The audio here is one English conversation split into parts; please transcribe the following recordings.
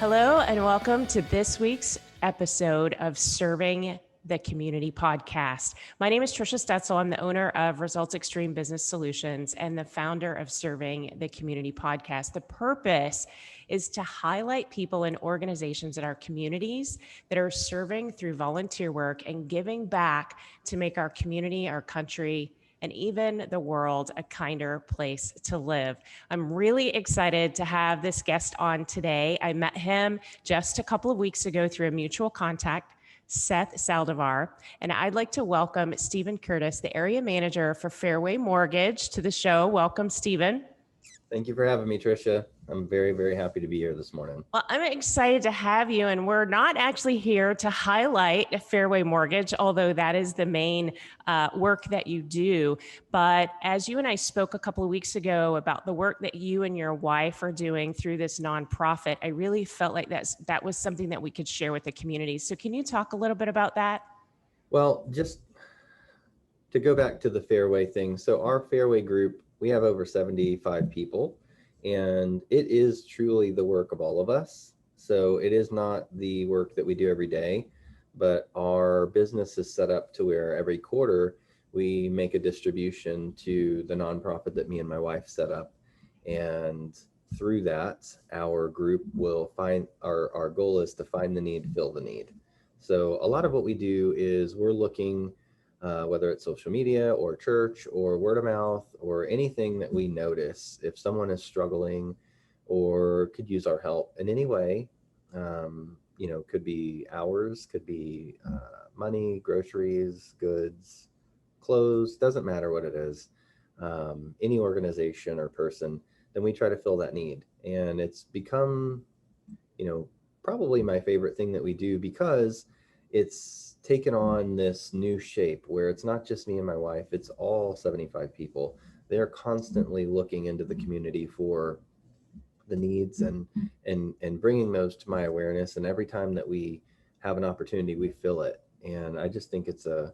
Hello, and welcome to this week's episode of Serving the Community podcast. My name is Trisha Stetzel. I'm the owner of ResultsXtreme Business Solutions and the founder of Serving the Community podcast. The purpose is to highlight people and organizations in our communities that are serving through volunteer work and giving back to make our community, our country, and even the world a kinder place to live. I'm really excited to have this guest on today. I met him just a couple of weeks ago through a mutual contact, Seth Saldivar, and I'd like to welcome Stephen Curtis, the area manager for Fairway Mortgage, to the show. Welcome, Stephen. Thank you for having me, Trisha. I'm very, very happy to be here this morning. Well, I'm excited to have you, and we're not actually here to highlight Fairway Mortgage, although that is the main work that you do. But as you and I spoke a couple of weeks ago about the work that you and your wife are doing through this nonprofit, I really felt like that was something that we could share with the community. So can you talk a little bit about that? Well, just to go back to the Fairway thing. So our Fairway group, we have over 75 people, and it is truly the work of all of us. So it is not the work that we do every day, but our business is set up to where every quarter we make a distribution to the nonprofit that me and my wife set up. And through that, our group will find, our goal is to find the need, fill the need. So a lot of what we do is we're looking, whether it's social media or church or word of mouth or anything that we notice, if someone is struggling or could use our help in any way, could be hours, could be money, groceries, goods, clothes, doesn't matter what it is, any organization or person, then we try to fill that need. And it's become, probably my favorite thing that we do, because it's taken on this new shape where it's not just me and my wife, it's all 75 people. They're constantly looking into the community for the needs and bringing those to my awareness. And every time that we have an opportunity, we fill it. And I just think it's a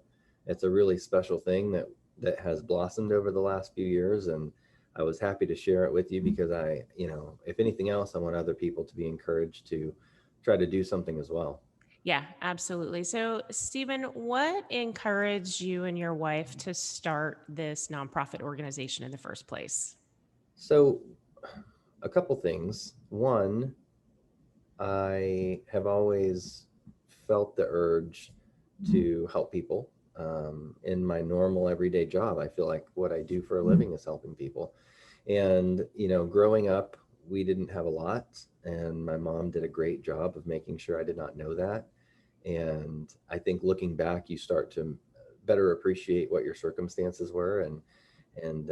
really special thing that has blossomed over the last few years. And I was happy to share it with you because if anything else, I want other people to be encouraged to try to do something as well. Yeah, absolutely. So, Stephen, what encouraged you and your wife to start this nonprofit organization in the first place? So, a couple things. One, I have always felt the urge to help people. In my normal everyday job, I feel like what I do for a living is helping people. And, growing up, we didn't have a lot, and my mom did a great job of making sure I did not know that. And I think looking back, you start to better appreciate what your circumstances were. And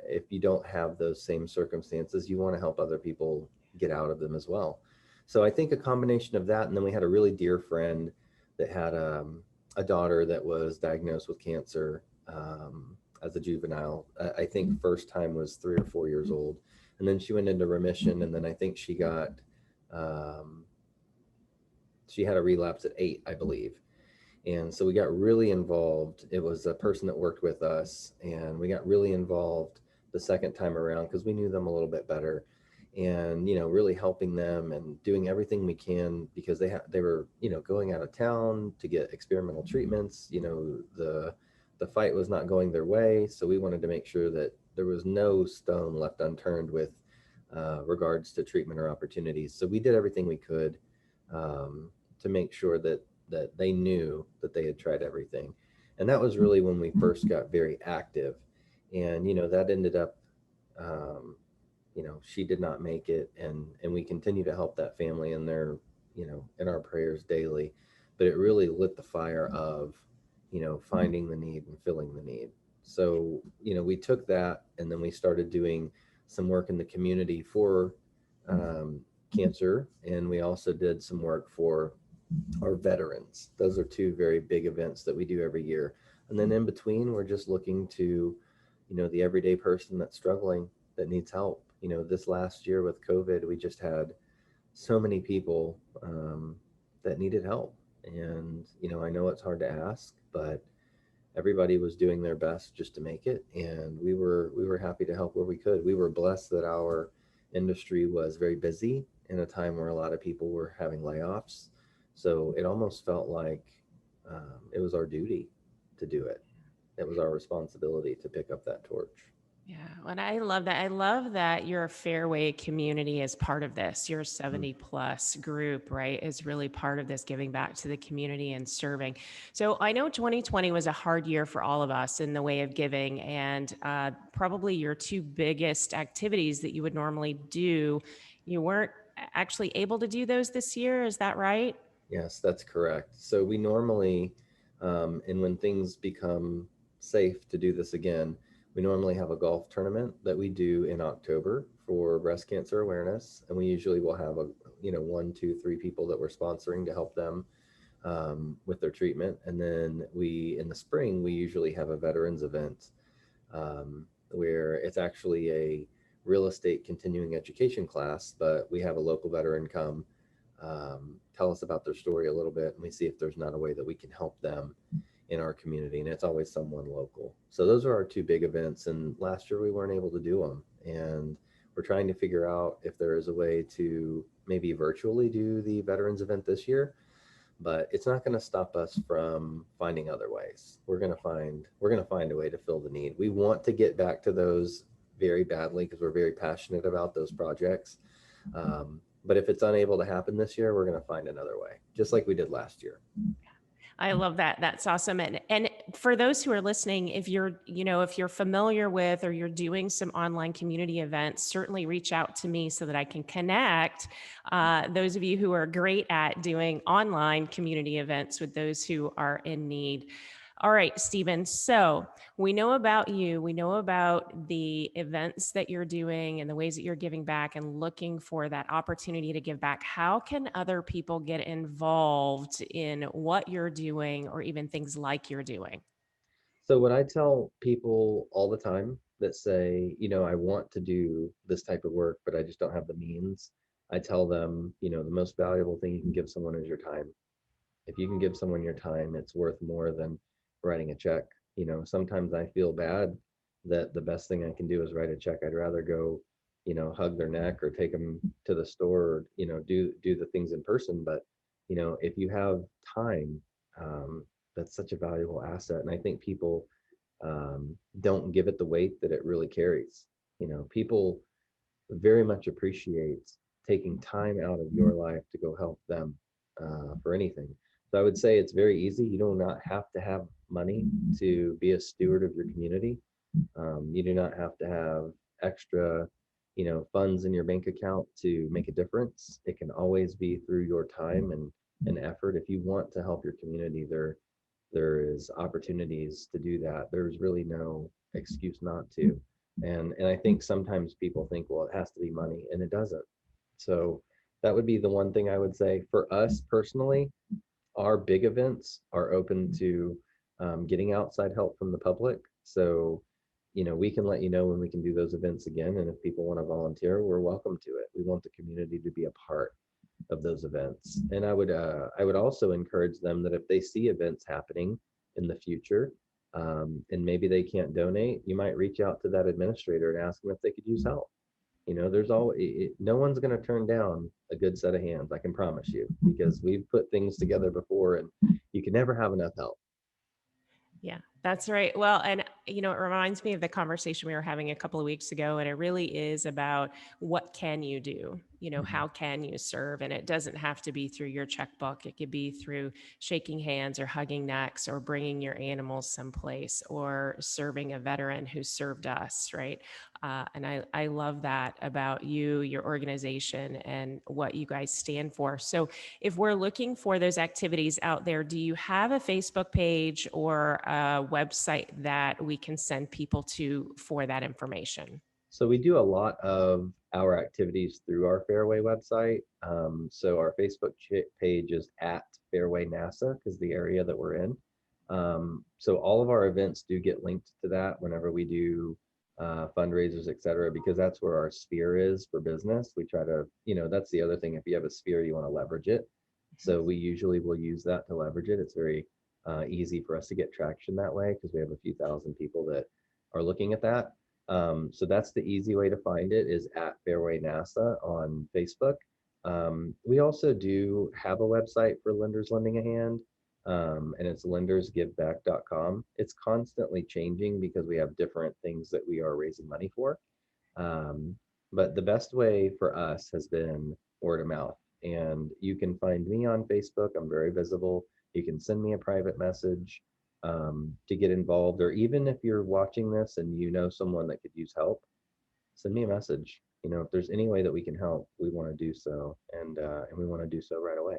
if you don't have those same circumstances, you want to help other people get out of them as well. So I think a combination of that. And then we had a really dear friend that had a daughter that was diagnosed with cancer as a juvenile. I think first time was 3 or 4 years old. And then she went into remission. And then I think she got, she had a relapse at 8, I believe. And so we got really involved. It was a person that worked with us, and we got really involved the second time around because we knew them a little bit better, and, really helping them and doing everything we can because they were, going out of town to get experimental treatments. The fight was not going their way. So we wanted to make sure that there was no stone left unturned with regards to treatment or opportunities. So we did everything we could to make sure that they knew that they had tried everything. And that was really when we first got very active. And, that ended up, she did not make it. And we continue to help that family, and they're, in our prayers daily. But it really lit the fire of, finding the need and filling the need. So, we took that, and then we started doing some work in the community for cancer. And we also did some work for our veterans. Those are 2 very big events that we do every year. And then in between, we're just looking to, the everyday person that's struggling, that needs help. This last year with COVID, we just had so many people that needed help. And, I know it's hard to ask, but everybody was doing their best just to make it. And we were happy to help where we could. We were blessed that our industry was very busy. in a time where a lot of people were having layoffs. So it almost felt like it was our duty to do it. It was our responsibility to pick up that torch. Yeah, and I love that. I love that your Fairway community is part of this. Your Mm. 70 plus group, right, is really part of this giving back to the community and serving. So I know 2020 was a hard year for all of us in the way of giving, and probably your two biggest activities that you would normally do, you weren't actually able to do those this year. Is that right? Yes, that's correct. So we normally, and when things become safe to do this again, we normally have a golf tournament that we do in October for breast cancer awareness, and we usually will have a one, two, three people that we're sponsoring to help them with their treatment, and then we in the spring we usually have a veterans event where it's actually a real estate continuing education class, but we have a local veteran come tell us about their story a little bit, and we see if there's not a way that we can help them in our community. And it's always someone local. So those are our two big events. And last year we weren't able to do them. And we're trying to figure out if there is a way to maybe virtually do the veterans event this year, but it's not going to stop us from finding other ways. We're going to find a way to fill the need. We want to get back to those very badly because we're very passionate about those projects. But if it's unable to happen this year, we're going to find another way, just like we did last year. I love that. That's awesome. And for those who are listening, if you're familiar with or you're doing some online community events, certainly reach out to me so that I can connect those of you who are great at doing online community events with those who are in need. All right, Stephen. So we know about you. We know about the events that you're doing and the ways that you're giving back and looking for that opportunity to give back. How can other people get involved in what you're doing or even things like you're doing? So what I tell people all the time that say, I want to do this type of work, but I just don't have the means, I tell them, the most valuable thing you can give someone is your time. If you can give someone your time, it's worth more than writing a check. Sometimes I feel bad that the best thing I can do is write a check. I'd rather go, hug their neck or take them to the store or, do the things in person. But, if you have time, that's such a valuable asset. And I think people don't give it the weight that it really carries. People very much appreciate taking time out of your life to go help them for anything. So I would say it's very easy. You do not have to have money to be a steward of your community. You do not have to have extra, funds in your bank account to make a difference. It can always be through your time and effort. If you want to help your community, there is opportunities to do that. There's really no excuse not to. And I think sometimes people think, well, it has to be money, and it doesn't. So that would be the one thing I would say. For us personally, our big events are open to getting outside help from the public. So, we can let you know when we can do those events again. And if people want to volunteer, we're welcome to it. We want the community to be a part of those events. And I would also encourage them that if they see events happening in the future, and maybe they can't donate, you might reach out to that administrator and ask them if they could use help. There's always no one's going to turn down a good set of hands. I can promise you, because we've put things together before, and you can never have enough help. Yeah, that's right. Well, and it reminds me of the conversation we were having a couple of weeks ago, and it really is about what can you do? Mhm. How can you serve? And it doesn't have to be through your checkbook. It could be through shaking hands or hugging necks or bringing your animals someplace or serving a veteran who served us, right? And I love that about you, your organization, and what you guys stand for. So if we're looking for those activities out there, do you have a Facebook page or a website that we can send people to for that information? So we do a lot of our activities through our Fairway website. So our Facebook page is at Fairway NASA, because the area that we're in. So all of our events do get linked to that whenever we do fundraisers, et cetera, because that's where our sphere is for business. We try to, that's the other thing. If you have a sphere, you want to leverage it. So we usually will use that to leverage it. It's very easy for us to get traction that way because we have a few thousand people that are looking at that. So that's the easy way to find it, is at Fairway NASA on Facebook. We also do have a website for Lenders Lending a Hand, and it's lendersgiveback.com. It's constantly changing because we have different things that we are raising money for. Um, but the best way for us has been word of mouth. And you can find me on Facebook. I'm very visible. You can send me a private message to get involved, or even if you're watching this and you know someone that could use help, send me a message. If there's any way that we can help, we want to do so, and we want to do so right away.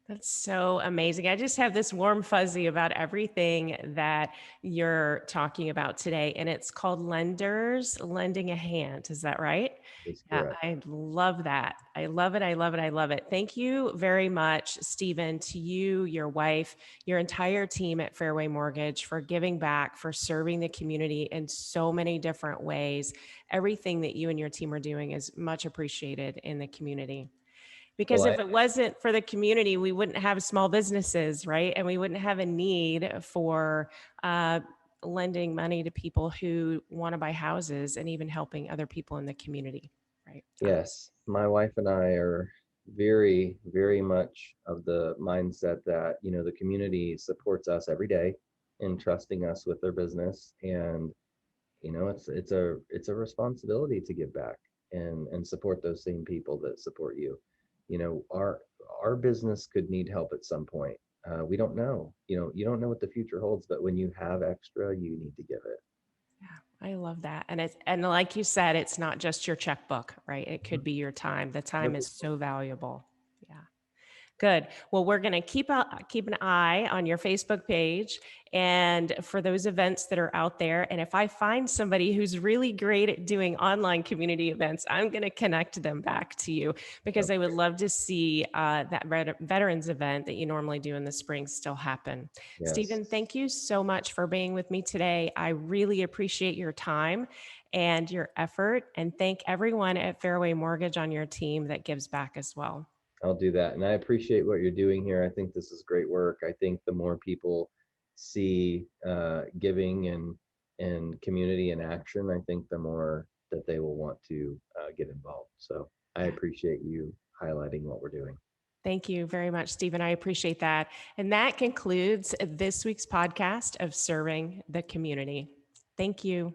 That's so amazing. I just have this warm fuzzy about everything that you're talking about today, and it's called Lenders Lending a Hand. Is that right? That's Yeah, correct. I love that. I love it. I love it. I love it. Thank you very much, Stephen, to you, your wife, your entire team at Fairway Mortgage for giving back, for serving the community in so many different ways. Everything that you and your team are doing is much appreciated in the community. Well, Because if it wasn't for the community, we wouldn't have small businesses, right? And we wouldn't have a need for lending money to people who want to buy houses and even helping other people in the community, right? yes, my wife and I are very, very much of the mindset that, the community supports us every day in trusting us with their business. And, it's a responsibility to give back and support those same people that support you. Our business could need help at some point. We don't know. You don't know what the future holds, but when you have extra, you need to give it. Yeah, I love that. And like you said, it's not just your checkbook, right? It could Mhm. be your time. The time is 100%. so valuable. Yeah. Good. Well, we're going to keep an eye on your Facebook page and for those events that are out there. And if I find somebody who's really great at doing online community events, I'm going to connect them back to you because Okay. I would love to see that veterans event that you normally do in the spring still happen. Yes. Stephen, thank you so much for being with me today. I really appreciate your time and your effort, and thank everyone at Fairway Mortgage on your team that gives back as well. I'll do that. And I appreciate what you're doing here. I think this is great work. I think the more people see giving and community in action, I think the more that they will want to get involved. So I Yeah. appreciate you highlighting what we're doing. Thank you very much, Stephen. I appreciate that. And that concludes this week's podcast of Serving the Community. Thank you.